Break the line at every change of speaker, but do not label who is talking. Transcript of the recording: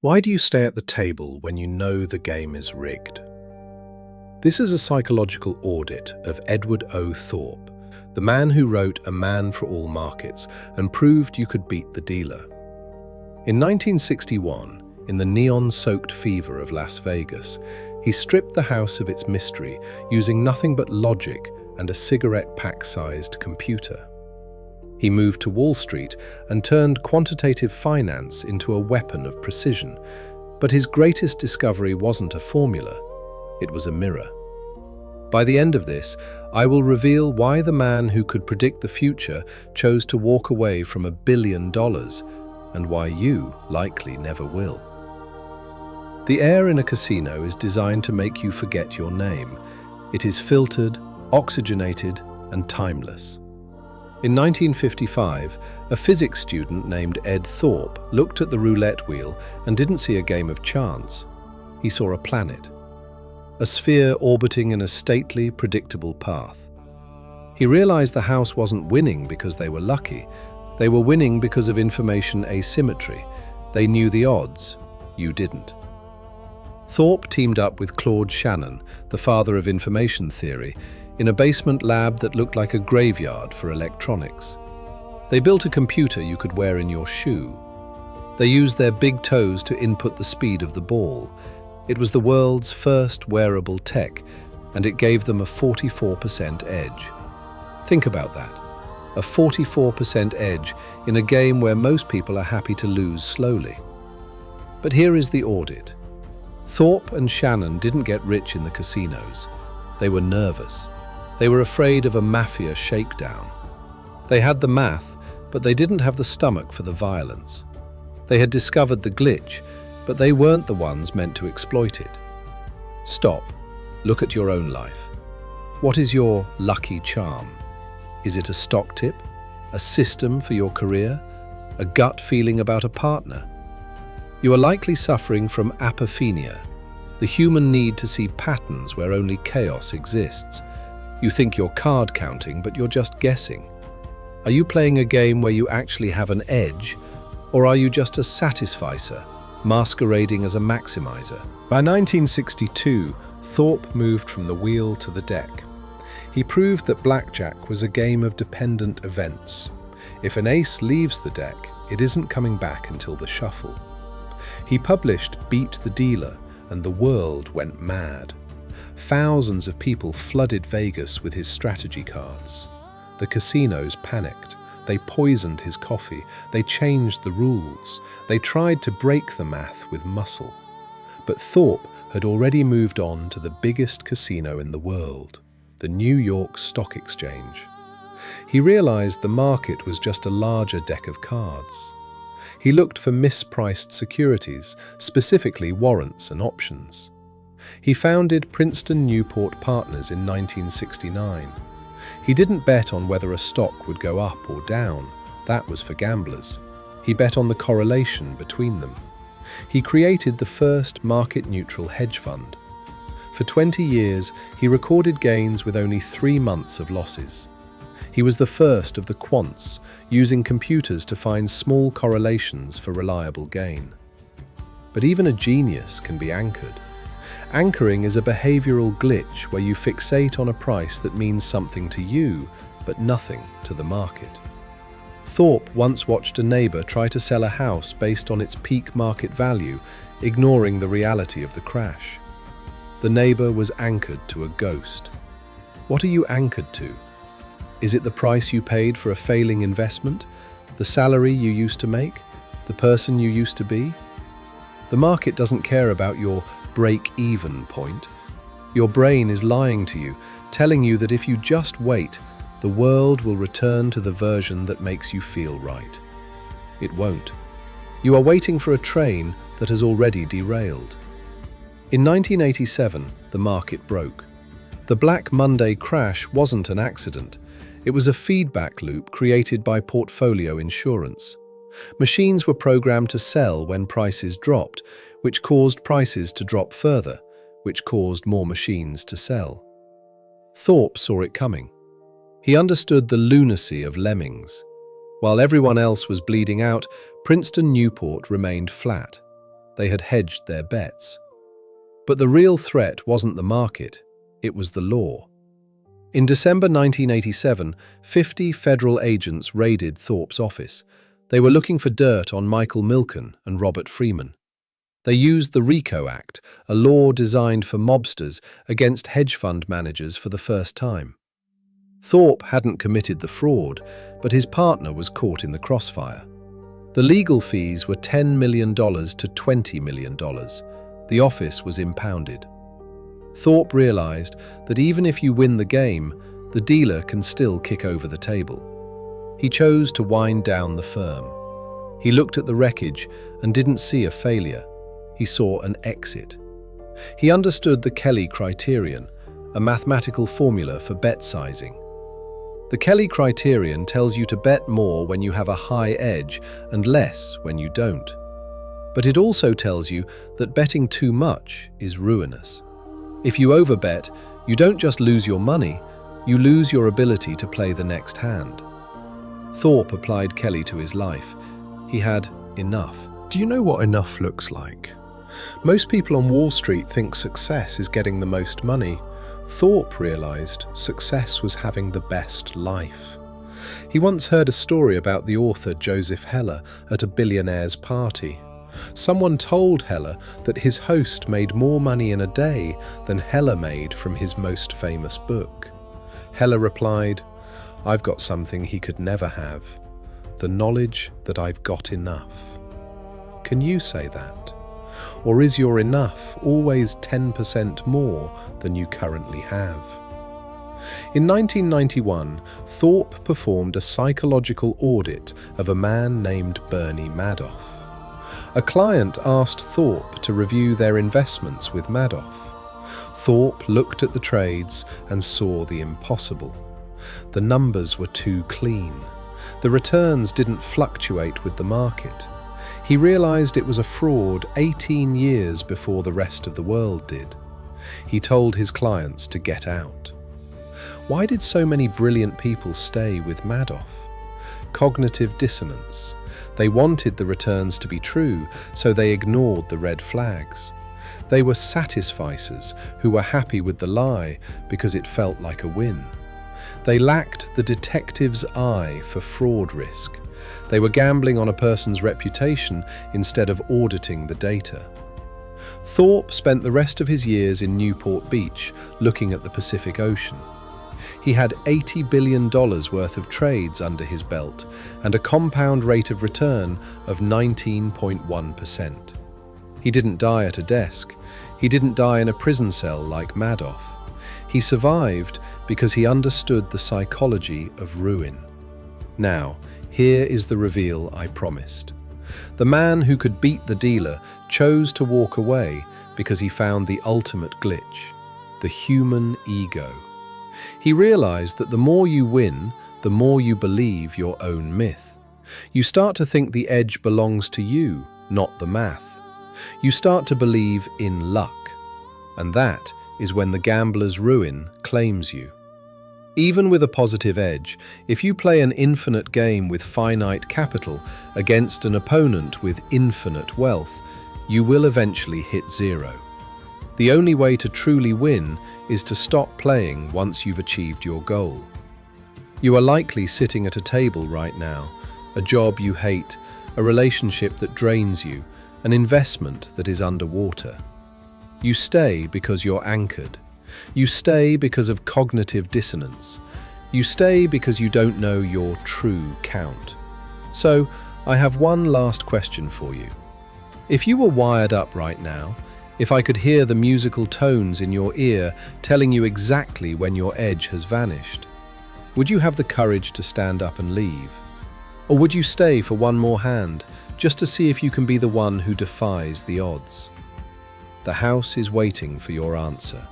Why do you stay at the table when you know the game is rigged? This is a psychological audit of Edward Thorp, the man who wrote A Man for All Markets and proved you could beat the dealer. In 1961, in the neon-soaked fever of Las Vegas, he stripped the house of its mystery using nothing but logic and a cigarette pack-sized computer. He moved to Wall Street and turned quantitative finance into a weapon of precision. But his greatest discovery wasn't a formula, it was a mirror. By the end of this, I will reveal why the man who could predict the future chose to walk away from $1 billion, and why you likely never will. The air in a casino is designed to make you forget your name. It is filtered, oxygenated, and timeless. In 1955, a physics student named Edward Thorp looked at the roulette wheel and didn't see a game of chance. He saw a planet, a sphere orbiting in a stately, predictable path. He realized the house wasn't winning because they were lucky. They were winning because of information asymmetry. They knew the odds. You didn't. Thorp teamed up with Claude Shannon, the father of information theory, in a basement lab that looked like a graveyard for electronics. They built a computer you could wear in your shoe. They used their big toes to input the speed of the ball. It was the world's first wearable tech, and it gave them a 44% edge. Think about that. A 44% edge in a game where most people are happy to lose slowly. But here is the audit. Thorp and Shannon didn't get rich in the casinos. They were nervous. They were afraid of a mafia shakedown. They had the math, but they didn't have the stomach for the violence. They had discovered the glitch, but they weren't the ones meant to exploit it. Stop. Look at your own life. What is your lucky charm? Is it a stock tip? A system for your career? A gut feeling about a partner? You are likely suffering from apophenia, the human need to see patterns where only chaos exists. You think you're card counting, but you're just guessing. Are you playing a game where you actually have an edge, or are you just a satisficer, masquerading as a maximizer? By 1962, Thorp moved from the wheel to the deck. He proved that blackjack was a game of dependent events. If an ace leaves the deck, it isn't coming back until the shuffle. He published Beat the Dealer, and the world went mad. Thousands of people flooded Vegas with his strategy cards. The casinos panicked. They poisoned his coffee. They changed the rules. They tried to break the math with muscle. But Thorp had already moved on to the biggest casino in the world, the New York Stock Exchange. He realized the market was just a larger deck of cards. He looked for mispriced securities, specifically warrants and options. He founded Princeton Newport Partners in 1969. He didn't bet on whether a stock would go up or down. That was for gamblers. He bet on the correlation between them. He created the first market-neutral hedge fund. For 20 years, he recorded gains with only 3 months of losses. He was the first of the quants, using computers to find small correlations for reliable gain. But even a genius can be anchored. Anchoring is a behavioral glitch where you fixate on a price that means something to you, but nothing to the market. Thorp once watched a neighbor try to sell a house based on its peak market value, ignoring the reality of the crash. The neighbor was anchored to a ghost. What are you anchored to? Is it the price you paid for a failing investment? The salary you used to make? The person you used to be? The market doesn't care about your break-even point. Your brain is lying to you, telling you that if you just wait, the world will return to the version that makes you feel right. It won't. You are waiting for a train that has already derailed. In 1987, the market broke. The Black Monday crash wasn't an accident. It was a feedback loop created by portfolio insurance. Machines were programmed to sell when prices dropped, which caused prices to drop further, which caused more machines to sell. Thorp saw it coming. He understood the lunacy of lemmings. While everyone else was bleeding out, Princeton Newport remained flat. They had hedged their bets. But the real threat wasn't the market, it was the law. In December 1987, 50 federal agents raided Thorp's office. They were looking for dirt on Michael Milken and Robert Freeman. They used the RICO Act, a law designed for mobsters, against hedge fund managers for the first time. Thorp hadn't committed the fraud, but his partner was caught in the crossfire. The legal fees were $10 million to $20 million. The office was impounded. Thorp realized that even if you win the game, the dealer can still kick over the table. He chose to wind down the firm. He looked at the wreckage and didn't see a failure. He saw an exit. He understood the Kelly Criterion, a mathematical formula for bet sizing. The Kelly Criterion tells you to bet more when you have a high edge and less when you don't. But it also tells you that betting too much is ruinous. If you overbet, you don't just lose your money, you lose your ability to play the next hand. Thorp applied Kelly to his life. He had enough.
Do you know what enough looks like? Most people on Wall Street think success is getting the most money. Thorp realized success was having the best life. He once heard a story about the author Joseph Heller at a billionaire's party. Someone told Heller that his host made more money in a day than Heller made from his most famous book. Heller replied, "I've got something he could never have, the knowledge that I've got enough." Can you say that? Or is your enough always 10% more than you currently have? In 1991, Thorp performed a psychological audit of a man named Bernie Madoff. A client asked Thorp to review their investments with Madoff. Thorp looked at the trades and saw the impossible. The numbers were too clean. The returns didn't fluctuate with the market. He realized it was a fraud 18 years before the rest of the world did. He told his clients to get out. Why did so many brilliant people stay with Madoff? Cognitive dissonance. They wanted the returns to be true, so they ignored the red flags. They were satisficers who were happy with the lie because it felt like a win. They lacked the detective's eye for fraud risk. They were gambling on a person's reputation instead of auditing the data. Thorp spent the rest of his years in Newport Beach looking at the Pacific Ocean. He had $80 billion worth of trades under his belt and a compound rate of return of 19.1%. He didn't die at a desk. He didn't die in a prison cell like Madoff. He survived because he understood the psychology of ruin. Now, here is the reveal I promised. The man who could beat the dealer chose to walk away because he found the ultimate glitch, the human ego. He realized that the more you win, the more you believe your own myth. You start to think the edge belongs to you, not the math. You start to believe in luck, and that is when the gambler's ruin claims you. Even with a positive edge, if you play an infinite game with finite capital against an opponent with infinite wealth, you will eventually hit zero. The only way to truly win is to stop playing once you've achieved your goal. You are likely sitting at a table right now, a job you hate, a relationship that drains you, an investment that is underwater. You stay because you're anchored. You stay because of cognitive dissonance. You stay because you don't know your true count. So, I have one last question for you. If you were wired up right now, if I could hear the musical tones in your ear telling you exactly when your edge has vanished, would you have the courage to stand up and leave? Or would you stay for one more hand, just to see if you can be the one who defies the odds? The house is waiting for your answer.